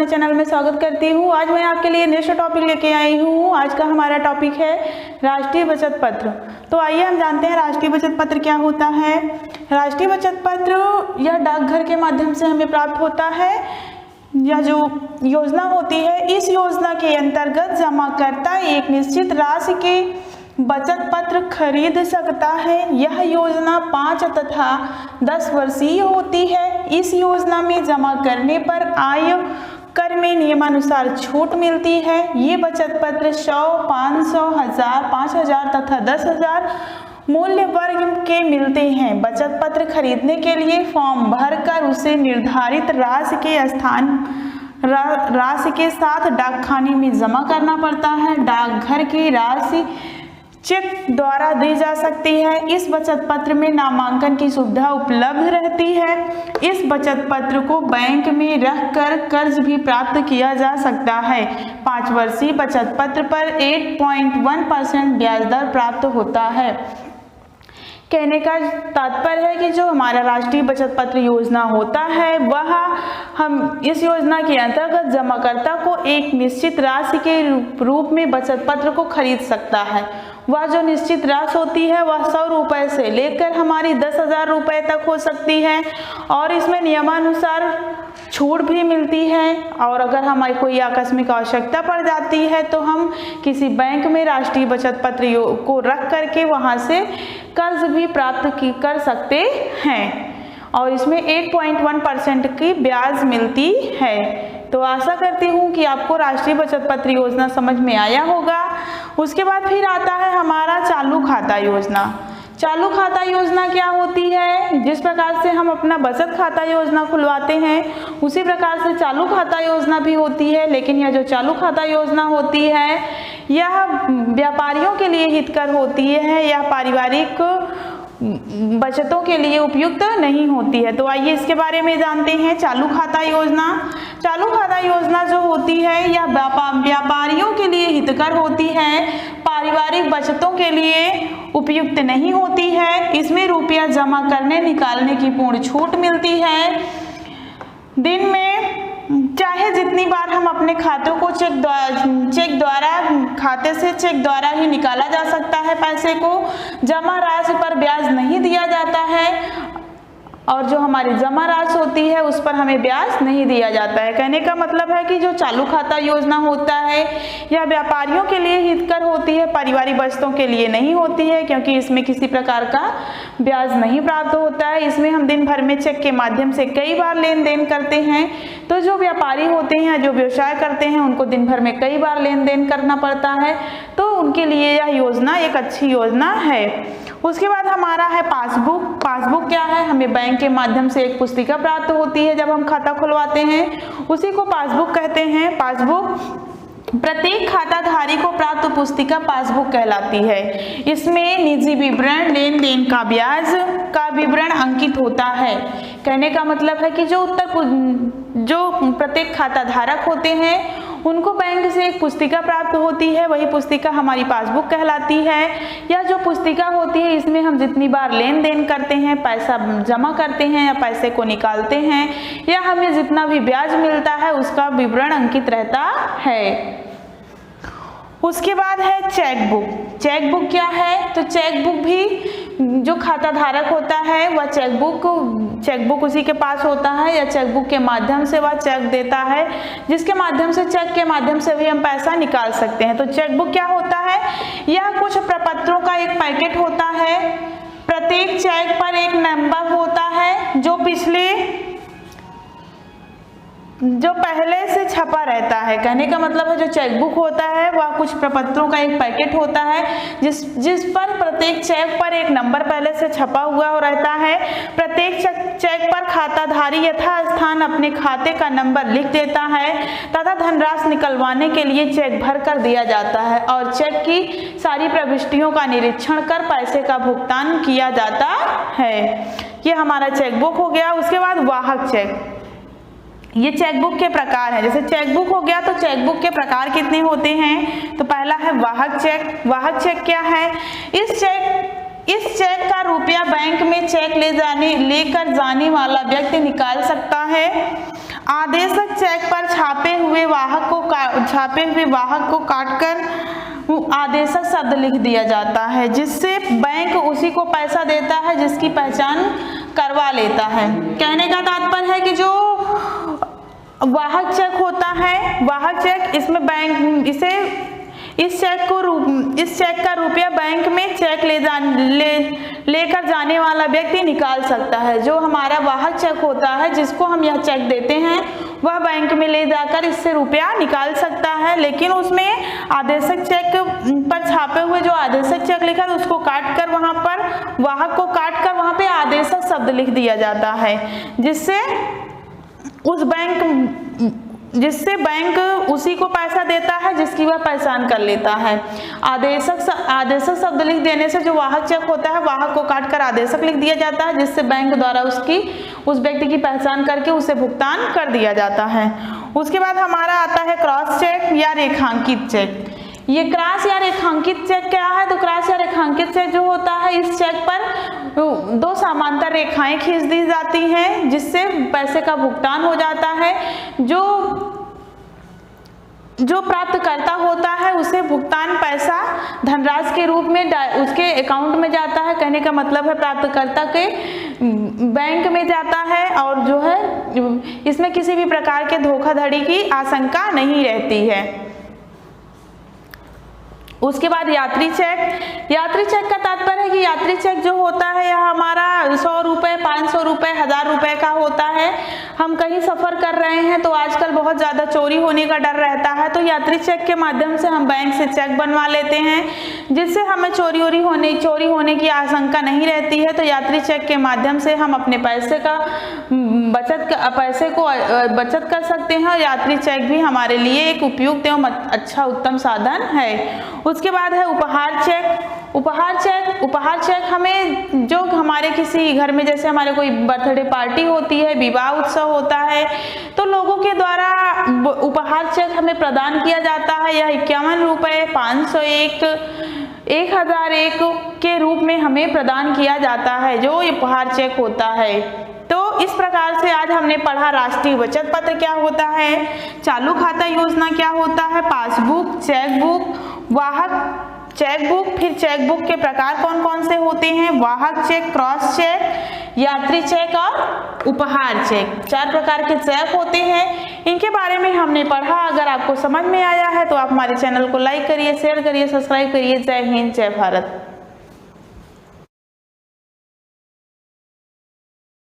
अपने चैनल में स्वागत करती हूँ। आज मैं आपके लिए नेक्स्ट टॉपिक लेके आई हूँ। आज का हमारा टॉपिक है राष्ट्रीय बचत पत्र। तो आइए हम जानते हैं राष्ट्रीय बचत पत्र क्या होता है। राष्ट्रीय बचत पत्र यह डाकघर के माध्यम से हमें प्राप्त होता है। यह जो योजना होती है, इस योजना के अंतर्गत जमाकर्ता एक निश्चित राशि के बचत पत्र खरीद सकता है। यह योजना 5 तथा 10 वर्षीय होती है। इस योजना में जमा करने पर आय कर में नियमानुसार छूट मिलती है। ये बचत पत्र 100, 500, 1000, 5000 तथा 10,000 मूल्य वर्ग के मिलते हैं। बचत पत्र खरीदने के लिए फॉर्म भरकर उसे निर्धारित राशि के साथ डाकखाने में जमा करना पड़ता है। डाकघर की राशि चेक द्वारा दी जा सकती है। इस बचत पत्र में नामांकन की सुविधा उपलब्ध रहती है। इस बचत पत्र को बैंक में रखकर कर्ज भी प्राप्त किया जा सकता है। 5 वर्षीय बचत पत्र पर 8.1% ब्याज दर प्राप्त होता है। कहने का तात्पर्य है कि जो हमारा राष्ट्रीय बचत पत्र योजना होता है, वह हम इस योजना के अंतर्गत जमाकर्ता को एक निश्चित राशि के रूप में बचत पत्र को खरीद सकता है। वह जो निश्चित राशि होती है वह 100 रुपये से लेकर हमारी 10,000 रुपये तक हो सकती है और इसमें नियमानुसार छूट भी मिलती है। और अगर हमारी कोई आकस्मिक आवश्यकता पड़ जाती है तो हम किसी बैंक में राष्ट्रीय बचत पत्र को रख करके वहां से कर्ज भी प्राप्त कर सकते हैं और इसमें 8.1% की ब्याज मिलती है। तो आशा करती हूँ कि आपको राष्ट्रीय बचत पत्र योजना समझ में आया होगा। उसके बाद फिर आता है हमारा चालू खाता योजना। चालू खाता योजना क्या होती है? जिस प्रकार से हम अपना बचत खाता योजना खुलवाते हैं, उसी प्रकार से चालू खाता योजना भी होती है। लेकिन यह जो चालू खाता योजना होती है, यह व्यापारियों के लिए हितकर होती है। यह पारिवारिक बचतों के लिए उपयुक्त नहीं होती है। तो आइए इसके बारे में जानते हैं। चालू खाता योजना, चालू खाता योजना जो होती है यह व्यापारियों के लिए हितकर होती है, पारिवारिक बचतों के लिए उपयुक्त नहीं होती है। इसमें रुपया जमा करने निकालने की पूर्ण छूट मिलती है। दिन में चाहे जितनी बार हम अपने खातों को चेक द्वारा खाते से चेक द्वारा ही निकाला जा सकता है। पैसे को जमा राशि पर ब्याज नहीं दिया जाता है और जो हमारी जमा राशि होती है उस पर हमें ब्याज नहीं दिया जाता है। कहने का मतलब है कि जो चालू खाता योजना होता है यह व्यापारियों के लिए हितकर होती है, पारिवारिक बचतों के लिए नहीं होती है, क्योंकि इसमें किसी प्रकार का ब्याज नहीं प्राप्त होता है। इसमें हम दिन भर में चेक के माध्यम से कई बार लेन देन करते हैं। तो जो व्यापारी होते हैं, जो व्यवसाय करते हैं, उनको दिन भर में कई बार लेन देन करना पड़ता है, तो उनके लिए यह योजना एक अच्छी योजना है। उसके बाद हमारा है पासबुक। पासबुक क्या है? हमें बैंक के माध्यम से एक पुस्तिका प्राप्त होती है जब हम खाता खुलवाते हैं, उसी को पासबुक कहते हैं। पासबुक प्रत्येक खाताधारी को प्राप्त पुस्तिका पासबुक कहलाती है। इसमें निजी विवरण, लेन देन का ब्याज का विवरण अंकित होता है। कहने का मतलब है कि जो प्रत्येक खाताधारक होते हैं उनको बैंक से एक पुस्तिका प्राप्त होती है, वही पुस्तिका हमारी पासबुक कहलाती है। यह जो पुस्तिका होती है इसमें हम जितनी बार लेन देन करते हैं, पैसा जमा करते हैं या पैसे को निकालते हैं, या हमें जितना भी ब्याज मिलता है उसका विवरण अंकित रहता है। उसके बाद है चेकबुक। चेकबुक क्या है? तो चेकबुक भी जो खाता धारक होता है वह चेकबुक उसी के पास होता है, या चेकबुक के माध्यम से वह चेक देता है, जिसके माध्यम से चेक के माध्यम से भी हम पैसा निकाल सकते हैं। तो चेकबुक क्या होता है? यह कुछ प्रपत्रों का एक पैकेट होता है। प्रत्येक चेक पर एक नंबर होता है जो पहले से छपा रहता है। कहने का मतलब है जो चेकबुक होता है वह कुछ प्रपत्रों का एक पैकेट होता है जिस पर प्रत्येक चेक पर एक नंबर पहले से छपा हुआ रहता है। प्रत्येक चेक पर खाताधारी यथास्थान अपने खाते का नंबर लिख देता है तथा धनराशि निकलवाने के लिए चेक भर कर दिया जाता है और चेक की सारी प्रविष्टियों का निरीक्षण कर पैसे का भुगतान किया जाता है। ये हमारा चेकबुक हो गया। उसके बाद वाहक चेक। ये चेकबुक के प्रकार है। जैसे चेकबुक हो गया तो चेकबुक के प्रकार कितने होते हैं? तो पहला है वाहक चेक। वाहक चेक क्या है? इस चेक का रुपया बैंक में चेक लेकर जाने वाला व्यक्ति निकाल सकता है आदेशक चेक पर छापे हुए वाहक को काटकर आदेशक शब्द लिख दिया जाता है, जिससे बैंक उसी को पैसा देता है जिसकी पहचान करवा लेता है। कहने का तात्पर्य है कि जो वाहक चेक होता है, वाहक चेक, इसमें बैंक इस चेक का रुपया बैंक में चेक लेकर जाने वाला व्यक्ति निकाल सकता है। जो हमारा वाहक चेक होता है, जिसको हम यह चेक देते हैं, वह बैंक में ले जाकर इससे रुपया निकाल सकता है। लेकिन उसमें आदेशक चेक पर छापे हुए जो आदेशक चेक लिखा था उसको काट कर वहां पर वाहक को काट कर वहां पे आदेशक शब्द लिख दिया जाता है, जिससे बैंक उसी को पैसा देता है जिसकी वह पहचान कर लेता है। आदेशक शब्द लिख देने से जो वाहक चेक होता है, वाहक को काट कर आदेशक लिख दिया जाता है, जिससे बैंक द्वारा उस व्यक्ति की पहचान करके उसे भुगतान कर दिया जाता है। उसके बाद हमारा आता है क्रॉस चेक या रेखांकित चेक। ये क्रॉस या रेखांकित चेक क्या है? तो क्रॉस या रेखांकित चेक जो होता है, इस चेक पर दो समांतर रेखाएं खींच दी जाती हैं, जिससे पैसे का भुगतान हो जाता है। जो प्राप्तकर्ता होता है उसे भुगतान पैसा धनराशि के रूप में उसके अकाउंट में जाता है। कहने का मतलब है प्राप्तकर्ता के बैंक में जाता है, और जो है इसमें किसी भी प्रकार के धोखाधड़ी की आशंका नहीं रहती है। उसके बाद यात्री चेक। यात्री चेक का तात्पर्य है कि यात्री चेक जो होता है यह हमारा 100 रुपये, 500 रुपये, 1000 रुपये का होता है। हम कहीं सफ़र कर रहे हैं तो आजकल बहुत ज़्यादा चोरी होने का डर रहता है, तो यात्री चेक के माध्यम से हम बैंक से चेक बनवा लेते हैं, जिससे हमें चोरी होने की आशंका नहीं रहती है। तो यात्री चेक के माध्यम से हम अपने पैसे को बचत कर सकते हैं, और यात्री चेक भी हमारे लिए एक उपयुक्त एवं अच्छा उत्तम साधन है। उसके बाद है उपहार चेक। उपहार चेक हमें जो हमारे किसी घर में, जैसे हमारे कोई बर्थडे पार्टी होती है, विवाह उत्सव होता है, तो लोगों के द्वारा उपहार चेक हमें प्रदान किया जाता है। यह 51 रुपये, 501, 1001 के रूप में हमें प्रदान किया जाता है, जो उपहार चेक होता है। तो इस प्रकार से आज हमने पढ़ा राष्ट्रीय बचत पत्र क्या होता है, चालू खाता योजना क्या होता है, पासबुक, चेकबुक, वाहक चेकबुक, फिर चेकबुक के प्रकार कौन कौन से होते हैं, वाहक चेक, क्रॉस चेक, यात्री चेक और उपहार चेक। 4 प्रकार के चेक होते हैं, इनके बारे में हमने पढ़ा। अगर आपको समझ में आया है तो आप हमारे चैनल को लाइक करिए, शेयर करिए, सब्सक्राइब करिए। जय हिंद, जय भारत।